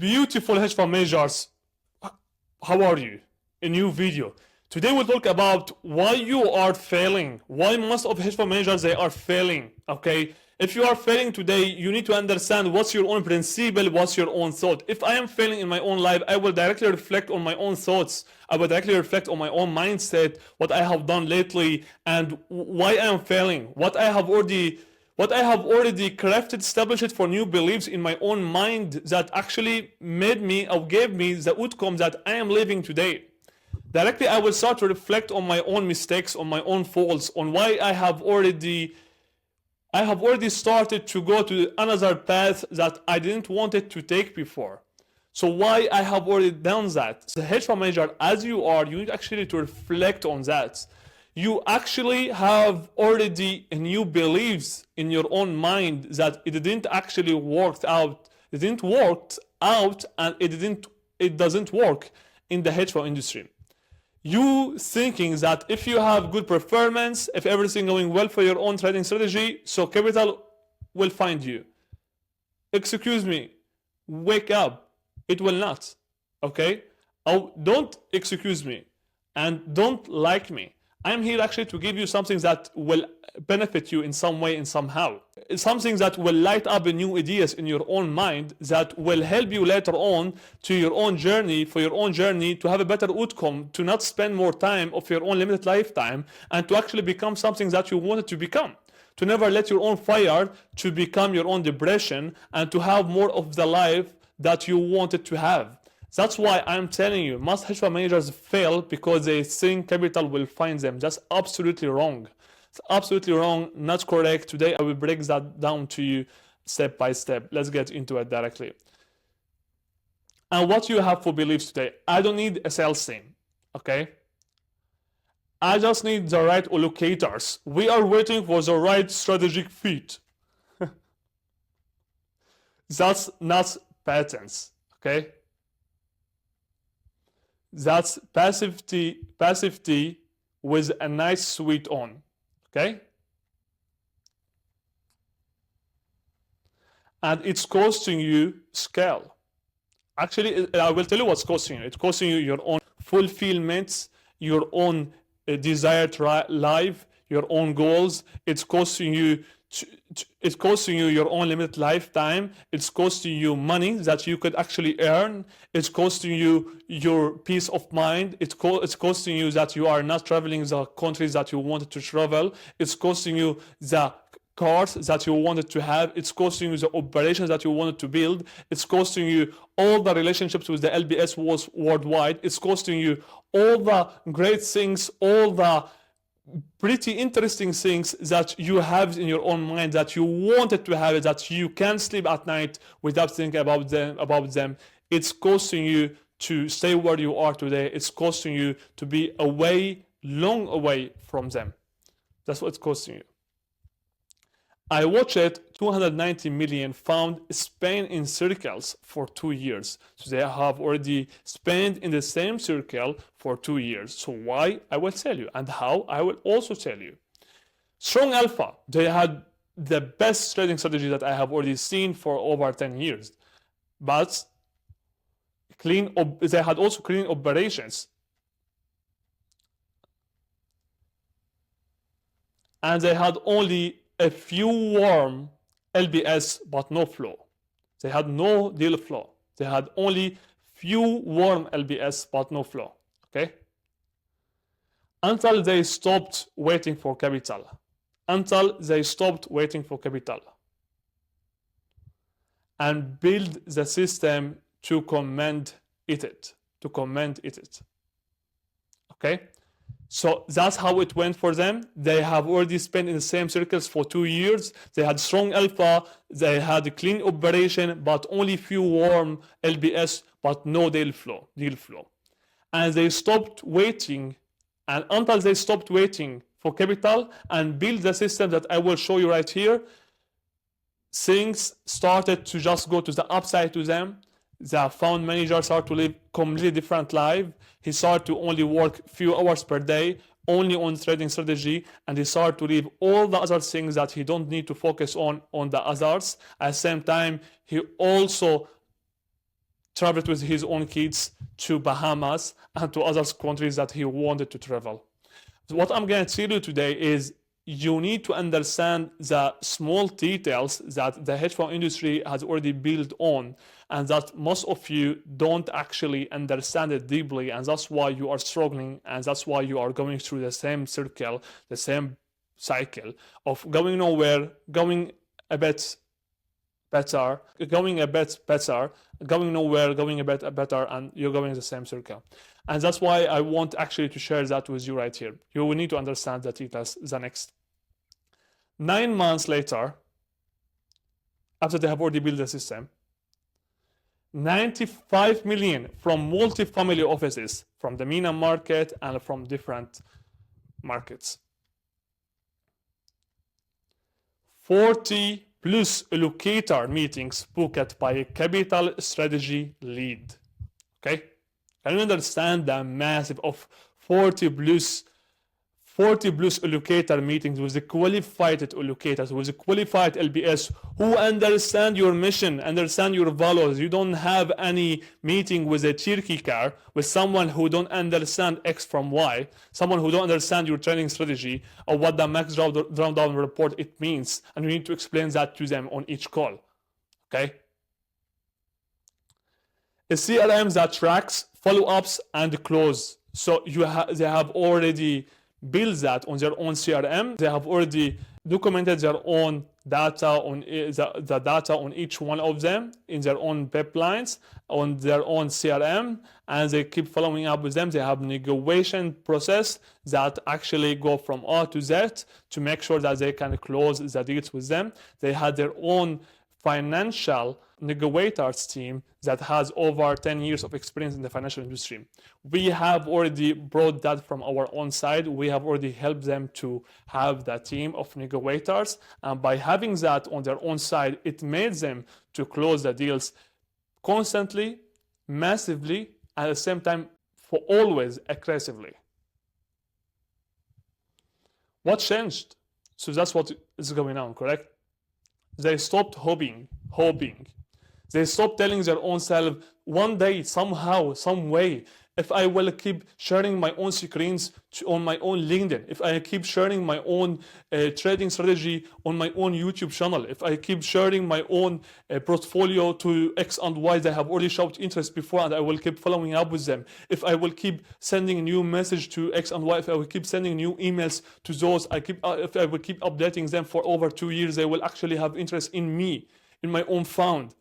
beautiful hedge fund managers, how are you? A new video. Today we'll talk about why you are failing, why most of hedge fund managers they are failing. Okay, if you are failing today, you need to understand what's your own principle, what's your own thought. If I am failing in my own life, I will directly reflect on my own thoughts. I will directly reflect on my own mindset, what I have done lately, and why I am failing, what I have already crafted, established for new beliefs in my own mind that actually made me or gave me the outcome that I am living today. Directly, I will start to reflect on my own mistakes, on my own faults, on why I have already started to go to another path that I didn't want it to take before. So why I have already done that. So hedge fund manager, as you are, you need actually to reflect on that. You actually have already new beliefs in your own mind that it didn't actually work out. It didn't work out, and it doesn't work in the hedge fund industry. You thinking that if you have good performance, if everything going well for your own trading strategy, so capital will find you. Excuse me, wake up. It will not. Okay? Oh, don't excuse me and don't like me. I'm here actually to give you something that will benefit you in some way and somehow. It's something that will light up new ideas in your own mind that will help you later on to your own journey, for your own journey to have a better outcome, to not spend more time of your own limited lifetime, and to actually become something that you wanted to become. To never let your own fire to become your own depression, and to have more of the life that you wanted to have. That's why I'm telling you, most hedge fund managers fail because they think capital will find them. That's absolutely wrong. It's absolutely wrong, not correct. Today I will break that down to you step by step. Let's get into it directly. And what you have for beliefs today, I don't need a sales team, okay? I just need the right allocators. We are waiting for the right strategic fit. That's not patents, okay? That's passivity with a nice sweet on, okay? And it's costing you scale. Actually, I will tell you what's costing you. It's costing you your own fulfillment, your own desired life, your own goals. It's costing you your own limited lifetime. It's costing you money that you could actually earn. It's costing you your peace of mind. It's costing you that you are not traveling the countries that you wanted to travel. It's costing you the cars that you wanted to have. It's costing you the operations that you wanted to build. It's costing you all the relationships with the LBS was worldwide. It's costing you all the great things, all the pretty interesting things that you have in your own mind that you wanted to have, that you can't sleep at night without thinking about them. It's costing you to stay where you are today. It's costing you to be long away from them. That's what it's costing you. I watched 290 million found spent in circles for 2 years. So they have already spent in the same circle for 2 years. So why? I will tell you. And how? I will also tell you. Strong Alpha, they had the best trading strategy that I have already seen for over 10 years. But they had also clean operations. And they had only a few warm LBS but no flow. They had no deal flow. They had only few warm LBS but no flow. Okay? Until they stopped waiting for capital. And build the system to command it. Okay? So that's how it went for them. They have already spent in the same circles for 2 years. They had strong alpha, they had a clean operation, but only few warm LBS, but no deal flow. And they stopped waiting, and until they stopped waiting for capital and build the system that I will show you right here, things started to just go to the upside to them. The fund manager started to live completely different life. He started to only work few hours per day, only on trading strategy, and he started to leave all the other things that he don't need to focus on the others. At the same time, he also traveled with his own kids to Bahamas and to other countries that he wanted to travel. So what I'm going to tell you today is you need to understand the small details that the hedge fund industry has already built on, and that most of you don't actually understand it deeply, and that's why you are struggling, and that's why you are going through the same circle, the same cycle of going nowhere, going a bit better, going a bit better, going nowhere, going a bit better, and you're going the same circle. And that's why I want actually to share that with you right here. You will need to understand that it has the next 9 months later, after they have already built the system, 95 million from multi-family offices, from the MENA market and from different markets. 40 plus allocator meetings booked by a capital strategy lead. Okay? Can you understand the massive of 40 plus allocator meetings with the qualified allocators, with the qualified LBS who understand your mission, understand your values. You don't have any meeting with a turkey car, with someone who don't understand X from Y, someone who don't understand your trading strategy or what the max drawdown report it means, and you need to explain that to them on each call. Okay? A CRM that tracks follow-ups and close. So they have already build that on their own CRM. They have already documented their own data on the data on each one of them in their own pipelines, on their own CRM, and they keep following up with them. They have negotiation process that actually go from A to Z to make sure that they can close the deals with them. They had their own financial negotiators team that has over 10 years of experience in the financial industry. We have already brought that from our own side. We have already helped them to have that team of negotiators, and by having that on their own side, it made them to close the deals constantly, massively, at the same time, for always aggressively. What changed? So that's what is going on, correct? They stopped hoping. They stopped telling their own self, one day, somehow, some way, if I will keep sharing my own screens on my own LinkedIn, if I keep sharing my own trading strategy on my own YouTube channel, if I keep sharing my own portfolio to X and Y that have already showed interest before, and I will keep following up with them, if I will keep sending new message to X and Y, if I will keep sending new emails to those, if I will keep updating them for over 2 years, they will actually have interest in me, in my own fund.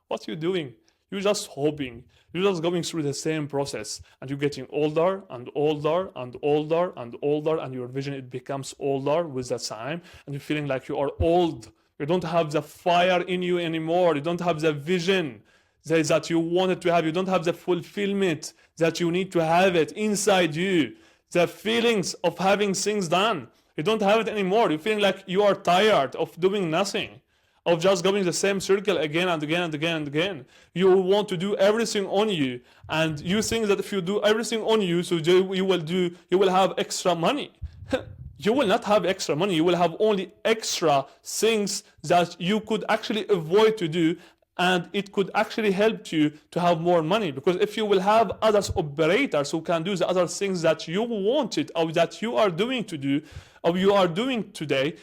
What are you doing? You're just hoping. You're just going through the same process, and you're getting older and older and older and older, and your vision, it becomes older with the time, and you're feeling like you are old. You don't have the fire in you anymore. You don't have the vision that you wanted to have. You don't have the fulfillment that you need to have it inside you. The feelings of having things done. You don't have it anymore. You're feeling like you are tired of doing nothing, of just going the same circle again and again and again and again. You want to do everything on you, and you think that if you do everything on you, so you will have extra money. You will not have extra money. You will have only extra things that you could actually avoid to do, and it could actually help you to have more money. Because if you will have other operators who can do the other things that you wanted, or that you are doing to do, or you are doing today,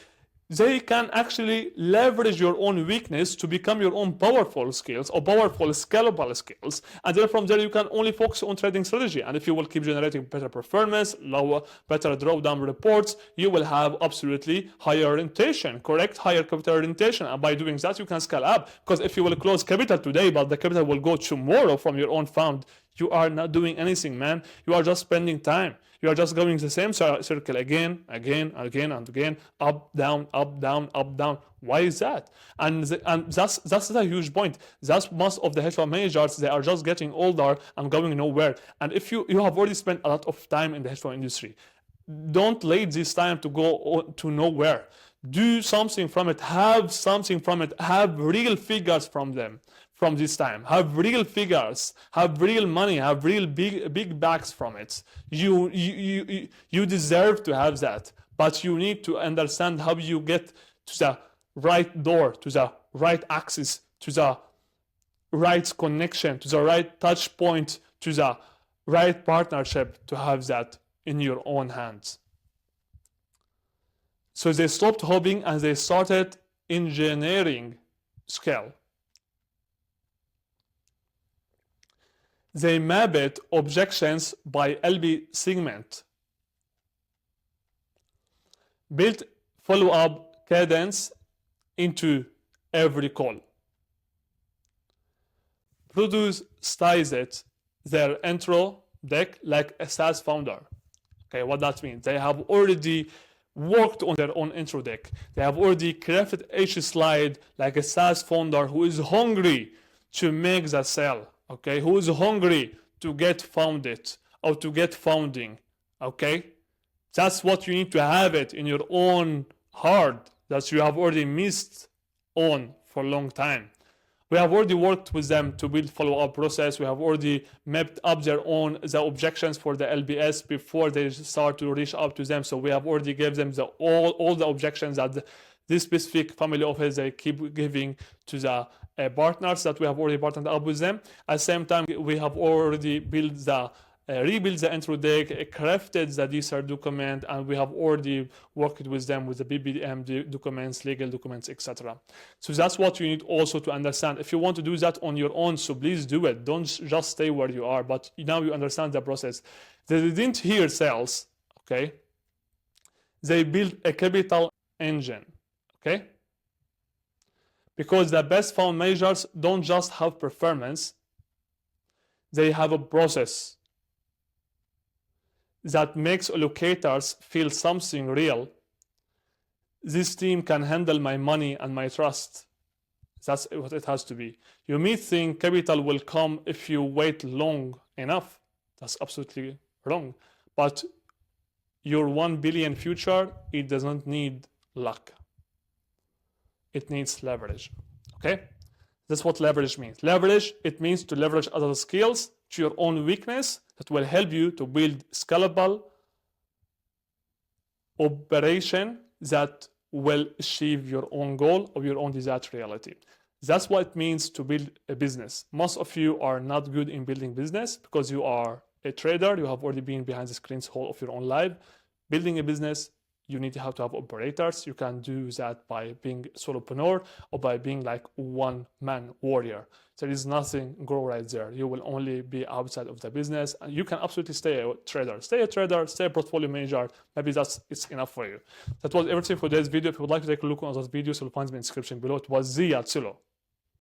they can actually leverage your own weakness to become your own powerful skills or powerful scalable skills. And then from there, you can only focus on trading strategy. And if you will keep generating better performance, better drawdown reports, you will have absolutely higher orientation, correct? Higher capital orientation. And by doing that, you can scale up. Because if you will close capital today, but the capital will go tomorrow from your own fund, you are not doing anything, man. You are just spending time. You are just going the same circle again, and again, up, down, up, down, up, down. Why is that? And that's a huge point. That's most of the hedge fund managers, they are just getting older and going nowhere. And if you have already spent a lot of time in the hedge fund industry, don't let this time to go to nowhere. Do something from it. Have something from it. Have real figures from them. From this time, have real figures, have real money, have real big bags from it. You deserve to have that, but you need to understand how you get to the right door, to the right access, to the right connection, to the right touch point, to the right partnership to have that in your own hands. So they stopped hoping and they started engineering scale. They mapped objections by LB segment, built follow-up cadence into every call, produced their intro deck like a SaaS founder. Okay, what that means? They have already worked on their own intro deck. They have already crafted each slide like a SaaS founder who is hungry to make the sale. Okay, who is hungry to get founded or to get founding. Okay, that's what you need to have it in your own heart that you have already missed on for a long time. We have already worked with them to build follow-up process. We have already mapped up the objections for the LBS before they start to reach out to them. So we have already gave them all the objections that this specific family office they keep giving to the partners that we have already partnered up with them. At the same time, we have already built the rebuild the intro deck, crafted the DSR document, and we have already worked with them with the BBM documents, legal documents, etc. So that's what you need also to understand. If you want to do that on your own, so please do it. Don't just stay where you are, but now you understand the process. They didn't hear sales, okay? They built a capital engine, okay? Because the best found measures don't just have performance, they have a process that makes allocators feel something real. This team can handle my money and my trust. That's what it has to be. You may think capital will come if you wait long enough. That's absolutely wrong. But your 1 billion future, it doesn't need luck. It needs leverage. Okay? That's what leverage means. Leverage, it means to leverage other skills to your own weakness that will help you to build scalable operation that will achieve your own goal or your own desired reality. That's what it means to build a business. Most of you are not good in building business because you are a trader. You have already been behind the screens whole of your own life. Building a business, you need to have operators. You can do that by being solopreneur or by being like one-man warrior. There is nothing grow right there. You will only be outside of the business, and you can absolutely stay a trader. Stay a trader, stay a portfolio manager. Maybe it's enough for you. That was everything for this video. If you would like to take a look at those videos, you'll find them in the description below. It was Zia Tsilo.